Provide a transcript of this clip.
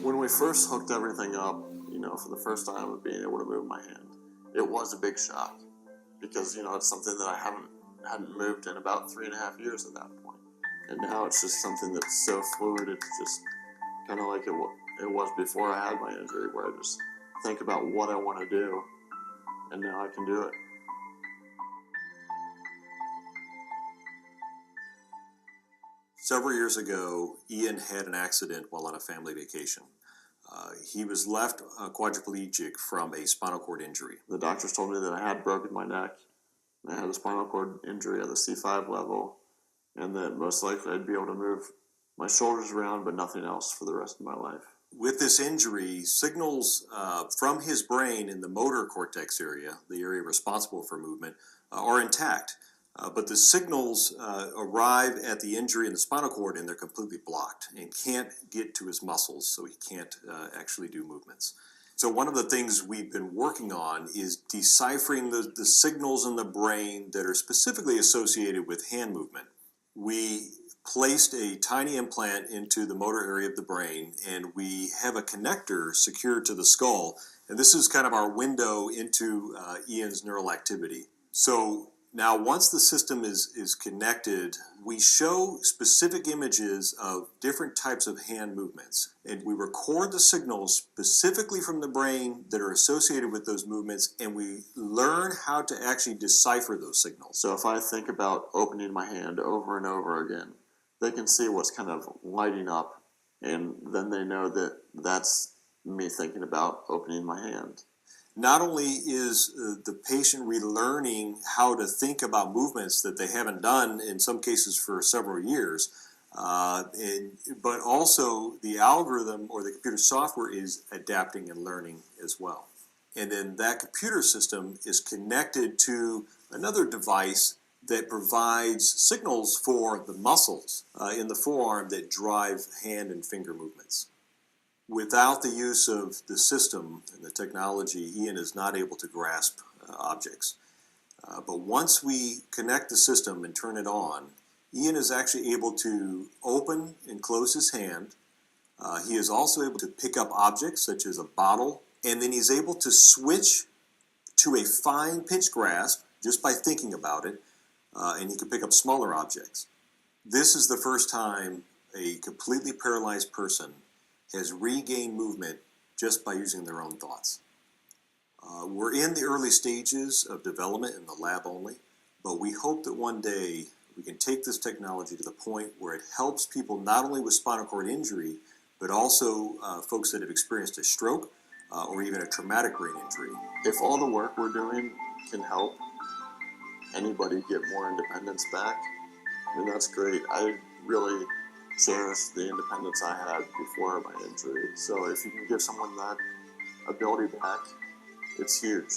When we first hooked everything up, for the first time of being able to move my hand, it was a big shock because, it's something that I hadn't moved in about 3.5 years at that point. And now it's just something that's so fluid. It's just kind of like it was before I had my injury, where I just think about what I want to do, and now I can do it. Several years ago, Ian had an accident while on a family vacation. He was left quadriplegic from a spinal cord injury. The doctors told me that I had broken my neck, and I had a spinal cord injury at the C5 level, and that most likely I'd be able to move my shoulders around, but nothing else for the rest of my life. With this injury, signals from his brain in the motor cortex area, the area responsible for movement, are intact. But the signals arrive at the injury in the spinal cord and they're completely blocked and can't get to his muscles, so he can't actually do movements. So one of the things we've been working on is deciphering the signals in the brain that are specifically associated with hand movement. We placed a tiny implant into the motor area of the brain, and we have a connector secured to the skull, and this is kind of our window into Ian's neural activity. So now, once the system is connected, we show specific images of different types of hand movements. And we record the signals specifically from the brain that are associated with those movements, and we learn how to actually decipher those signals. So if I think about opening my hand over and over again, they can see what's kind of lighting up, and then they know that that's me thinking about opening my hand. Not only is the patient relearning how to think about movements that they haven't done in some cases for several years, but also the algorithm or the computer software is adapting and learning as well. And then that computer system is connected to another device that provides signals for the muscles in the forearm that drive hand and finger movements. Without the use of the system and the technology, Ian is not able to grasp objects. But once we connect the system and turn it on, Ian is actually able to open and close his hand. He is also able to pick up objects such as a bottle, and then he's able to switch to a fine pitch grasp just by thinking about it, and he can pick up smaller objects. This is the first time a completely paralyzed person has regained movement just by using their own thoughts. We're in the early stages of development in the lab only, but we hope that one day we can take this technology to the point where it helps people not only with spinal cord injury, but also folks that have experienced a stroke or even a traumatic brain injury. If all the work we're doing can help anybody get more independence back, then that's great. I really cherish the independence I had before my injury. So if you can give someone that ability back, it's huge.